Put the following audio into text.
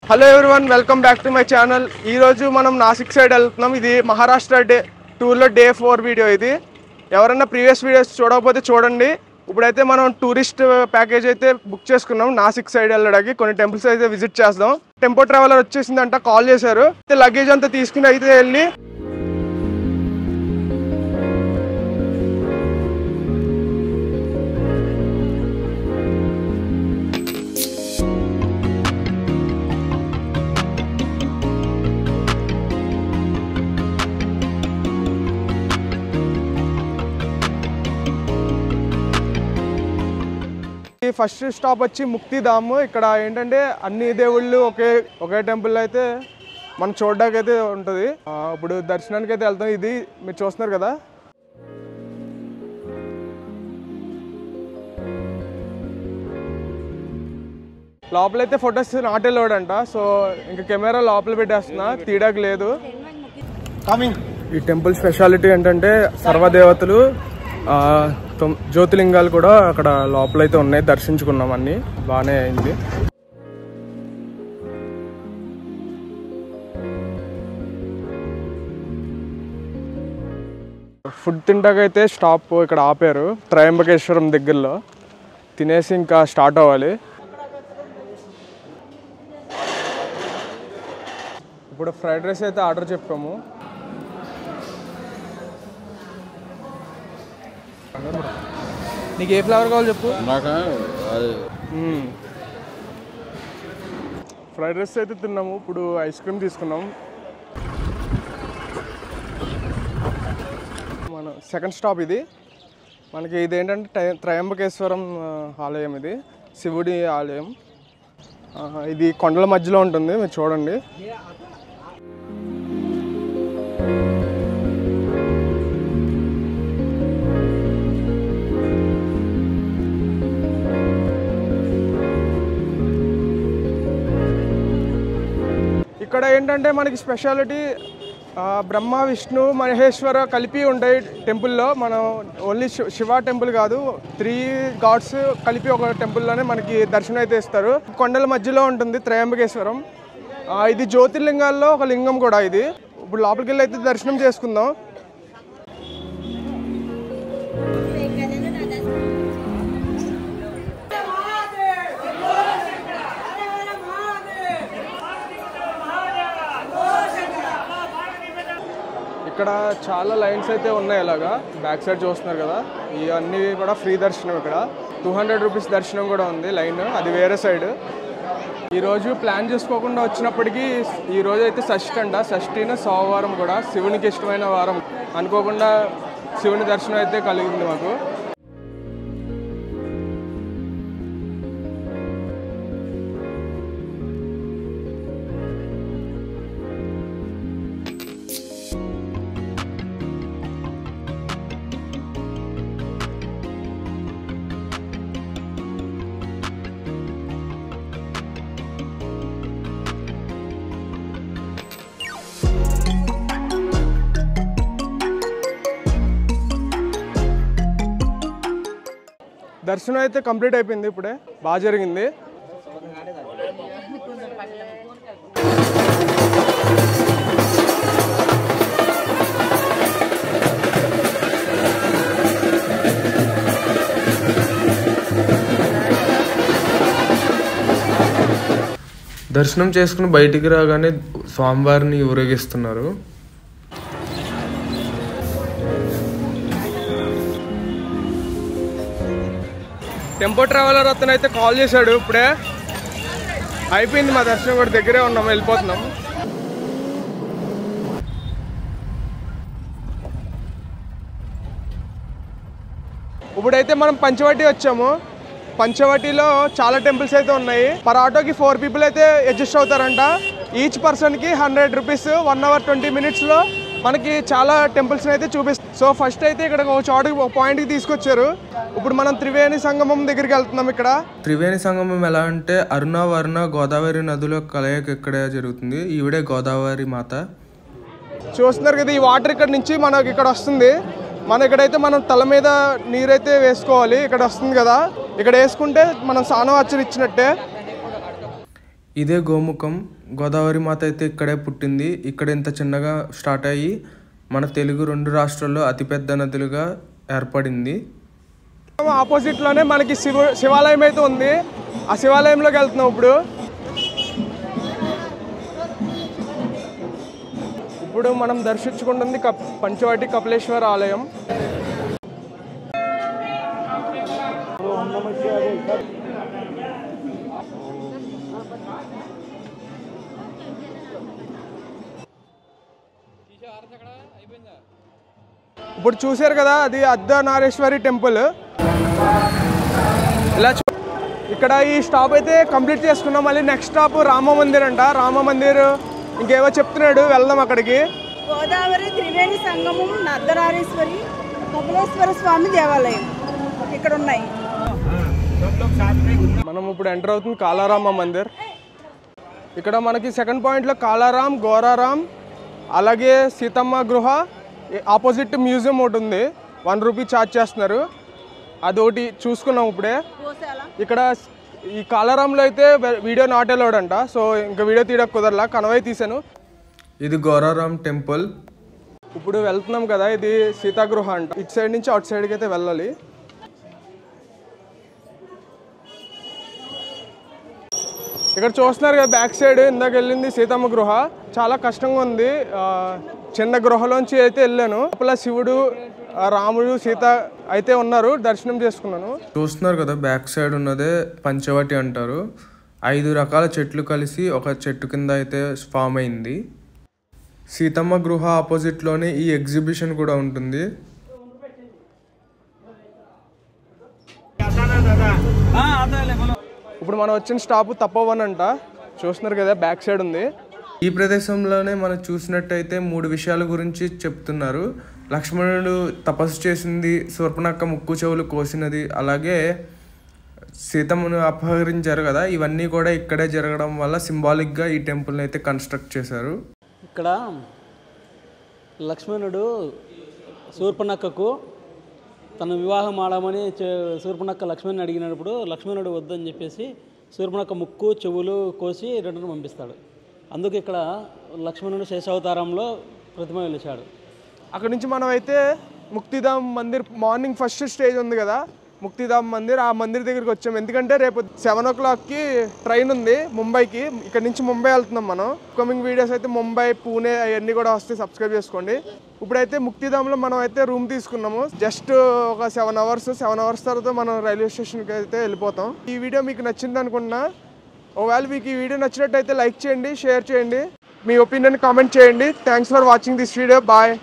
Hello everyone, welcome back to my channel. ఈరోజు మనం Nashik side వెళ్తున్నాం. ఇది మహారాష్ట్ర టూర్లో డే 4 వీడియో. ఇది ఎవరైనా ప్రీవియస్ వీడియోస్ చూడకపోతే చూడండి. ఇప్పుడైతే మనం టూరిస్ట్ ప్యాకేజ్ అయితే బుక్ చేసుకున్నాం. నాసిక్ సైడ్ వెళ్ళడానికి కొన్ని టెంపుల్స్ అయితే విజిట్ చేద్దాం. టెంపో ట్రావెలర్ వచ్చేసిందంట, కాల్ చేశారు. లగేజ్ అంతా తీసుకుని అయితే వెళ్ళి ఫస్ట్ స్టాప్ వచ్చి ముక్తిధామ్. ఇక్కడ ఏంటంటే అన్ని దేవుళ్ళు ఒకే టెంపుల్ అయితే మనం చూడడానికి అయితే ఉంటుంది. ఇప్పుడు దర్శనానికి అయితే వెళ్తాం. ఇది మీరు చూస్తున్నారు కదా, లోపలైతే ఫొటోస్ నాట్ అలౌడ్ అంట. సో ఇంకా కెమెరా లోపల పెట్టేస్తున్నా, తీయడానికి లేదు. ఈ టెంపుల్ స్పెషాలిటీ ఏంటంటే సర్వదేవతలు, జ్యోతిలింగాలు కూడా అక్కడ లోపలైతే ఉన్నాయి. దర్శించుకున్నాం, అన్ని బాగానే అయింది. ఫుడ్ తింటాకైతే స్టాప్ ఇక్కడ ఆపారు, త్రయంబకేశ్వరం దగ్గరలో. తినేసి ఇంకా స్టార్ట్ అవ్వాలి. ఇప్పుడు ఫ్రైడ్ రైస్ అయితే ఆర్డర్ చెప్పాము. నీకు ఏ ఫ్లేవర్ కావాలి చెప్పు. ఫ్రైడ్ రైస్ అయితే తిన్నాము. ఇప్పుడు ఐస్ క్రీమ్ తీసుకున్నాం. మన సెకండ్ స్టాప్ ఇది. మనకి ఇదేంటంటే త్రయంబకేశ్వరం ఆలయం. ఇది శివుడి ఆలయం. ఇది కొండల మధ్యలో ఉంటుంది, మీరు చూడండి. ఇక్కడ ఏంటంటే మనకి స్పెషాలిటీ బ్రహ్మ విష్ణు మహేశ్వర కలిపి ఉంటాయి టెంపుల్లో. మనం ఓన్లీ శివ టెంపుల్ కాదు, 3 గాడ్స్ కలిపి ఒక టెంపుల్లోనే మనకి దర్శనం అయితే ఇస్తారు. కొండల మధ్యలో ఉంటుంది త్రయంబకేశ్వరం. ఇది జ్యోతిర్లింగాల్లో ఒక లింగం కూడా ఇది. ఇప్పుడు లోపలికి వెళ్ళి అయితే దర్శనం చేసుకుందాం. ఇక్కడ చాలా లైన్స్ అయితే ఉన్నాయి. ఇలాగా బ్యాక్ సైడ్ చూస్తున్నారు కదా, ఇవన్నీ కూడా ఫ్రీ దర్శనం. ఇక్కడ 200 రూపీస్ దర్శనం కూడా ఉంది లైన్, అది వేరే సైడ్. ఈరోజు ప్లాన్ చేసుకోకుండా వచ్చినప్పటికీ ఈరోజు అయితే షష్ఠి అంట. షష్ఠిన సోమవారం కూడా శివునికి ఇష్టమైన వారం. అనుకోకుండా శివుని దర్శనం అయితే కలిగింది మాకు. దర్శనం అయితే కంప్లీట్ అయిపోయింది. ఇప్పుడే బాగా జరిగింది. దర్శనం చేసుకుని బయటికి రాగానే స్వామివారిని ఊరేగిస్తున్నారు. టెంపో ట్రావెలర్ అతను అయితే కాల్ చేశాడు. ఇప్పుడే అయిపోయింది మా దర్శనం కూడా, దగ్గరే ఉన్నాము, వెళ్ళిపోతున్నాం. ఇప్పుడైతే మనం పంచవటి వచ్చాము. పంచవటిలో చాలా టెంపుల్స్ అయితే ఉన్నాయి. పర్ ఆటోకి 4 పీపుల్ అయితే అడ్జస్ట్ అవుతారంట. ఈచ్ పర్సన్కి 100 రూపీస్. 1 అవర్ 20 మినిట్స్లో మనకి చాలా టెంపుల్స్ని అయితే చూపిస్తాం. సో ఫస్ట్ అయితే ఇక్కడ ఒక పాయింట్కి తీసుకొచ్చారు. ఇప్పుడు మనం త్రివేణి సంగమం దగ్గరికి వెళ్తున్నాం. ఇక్కడ త్రివేణి సంగమం ఎలా అంటే అరుణ వర్ణ గోదావరి నదుల కలయిక ఇక్కడే జరుగుతుంది. ఈవిడే గోదావరి మాత. చూస్తున్నారు కదా, ఈ వాటర్ ఇక్కడ నుంచి మనకి ఇక్కడ వస్తుంది. మన ఇక్కడైతే మనం తల మీద నీరైతే వేసుకోవాలి. ఇక్కడ వస్తుంది కదా, ఇక్కడ వేసుకుంటే మనం స్నానం ఆచరించినట్టే. ఇదే గోముఖం. గోదావరి మాత అయితే ఇక్కడే పుట్టింది. ఇక్కడ ఇంత చిన్నగా స్టార్ట్ అయ్యి మన తెలుగు 2 రాష్ట్రాల్లో అతిపెద్ద నదులుగా ఏర్పడింది. ఆపోజిట్లోనే మనకి శివాలయం అయితే ఉంది. ఆ శివాలయంలోకి వెళ్తున్నాం ఇప్పుడు మనం దర్శించుకుంటుంది పంచవటి కపిలేశ్వర ఆలయం. ఇప్పుడు చూసారు కదా, అది అర్ధనారీశ్వరి టెంపుల్. ఇలా ఇక్కడ ఈ స్టాప్ అయితే కంప్లీట్ చేసుకున్నాం. మళ్ళీ నెక్స్ట్ స్టాప్ రామ మందిర్ అంట. రామ మందిర్ ఇంకేవో చెప్తున్నాడు, వెళ్దాం అక్కడికి. గోదావరి త్రివేణి సంగమం, అర్ధనారీశ్వరి, కపిలేశ్వర స్వామి దేవాలయం ఇక్కడ ఉన్నాయి. మనం ఇప్పుడు ఎంటర్ అవుతుంది కాలారామ మందిర్. ఇక్కడ మనకి సెకండ్ పాయింట్లో కాలారాం, గోరారాం, అలాగే సీతమ్మ గృహ, ఆపోజిట్ మ్యూజియం ఒకటి ఉంది. 1 రూపీ ఛార్జ్ చేస్తున్నారు. అదొకటి చూసుకున్నాం ఇప్పుడే. ఇక్కడ ఈ కాలారాంలో అయితే వీడియో నాట్ అలౌడ్ అంట. సో ఇంకా వీడియో తీయడం కుదరలా, కనవై తీసాను. ఇది గోరారాం టెంపుల్. ఇప్పుడు వెళ్తున్నాం కదా, ఇది సీతాగృహ అంట. ఇటు సైడ్ నుంచి అవుట్ సైడ్కి అయితే వెళ్ళాలి. ఇక్కడ చూస్తున్నారు కదా, బ్యాక్ సైడ్ ఇందాక వెళ్ళింది సీతమ్మ గృహ. చాలా కష్టంగా ఉంది. చిన్న గృహలోంచి అయితే వెళ్ళాను. లోపల శివుడు, రాముడు, సీత అయితే ఉన్నారు. దర్శనం చేసుకున్నాను. చూస్తున్నారు కదా, బ్యాక్ సైడ్ ఉన్నదే పంచవటి అంటారు. 5 రకాల చెట్లు కలిసి ఒక చెట్టు కింద అయితే ఫామ్ అయింది. సీతమ్మ గృహ ఆపోజిట్లోనే ఈ ఎగ్జిబిషన్ కూడా ఉంటుంది. ఇప్పుడు మనం వచ్చిన స్టాప్ తప్పవన్ అంట. చూస్తున్నారు కదా, బ్యాక్ సైడ్ ఉంది. ఈ ప్రదేశంలోనే మనం చూసినట్టయితే 3 విషయాల గురించి చెప్తున్నారు. లక్ష్మణుడు తపస్సు చేసింది, శూర్పణఖ ముక్కు చెవులు కోసినది, అలాగే సీతమ్మను అపహరించారు కదా. ఇవన్నీ కూడా ఇక్కడే జరగడం వల్ల సింబాలిక్గా ఈ టెంపుల్ని అయితే కన్స్ట్రక్ట్ చేశారు. ఇక్కడ లక్ష్మణుడు శూర్పణఖకు తన వివాహం ఆడమని శూర్పణఖ లక్ష్మణుని అడిగినప్పుడు లక్ష్మణుడు వద్దని చెప్పేసి శూర్పణఖ ముక్కు చెవులు కోసి 2 పంపిస్తాడు. అందుకు ఇక్కడ లక్ష్మణుడు శేషావతారంలో ప్రతిమ వెలిచాడు. అక్కడ నుంచి మనం అయితే Muktidham Mandir, morning first stage ఉంది కదా ముక్తిధామ్ మందిర్, ఆ మందిర్ దగ్గరికి వచ్చాము. ఎందుకంటే రేపు 7 o'clockకి ట్రైన్ ఉంది ముంబైకి. ఇక్కడ నుంచి ముంబై వెళ్తున్నాం మనం. అప్కమింగ్ వీడియోస్ అయితే ముంబై, పూణే అవన్నీ కూడా వస్తాయి. సబ్స్క్రైబ్ చేసుకోండి. ఇప్పుడైతే ముక్తిధామ్లో మనం అయితే రూమ్ తీసుకున్నాము. జస్ట్ ఒక 7 hours తర్వాత మనం రైల్వే స్టేషన్కి అయితే వెళ్ళిపోతాం. ఈ వీడియో మీకు నచ్చింది అనుకుంటున్నా. ఒకవేళ మీకు ఈ వీడియో నచ్చినట్టయితే లైక్ చేయండి, షేర్ చేయండి, మీ ఒపీనియన్ కామెంట్ చేయండి. Thanks for watching this video. Bye.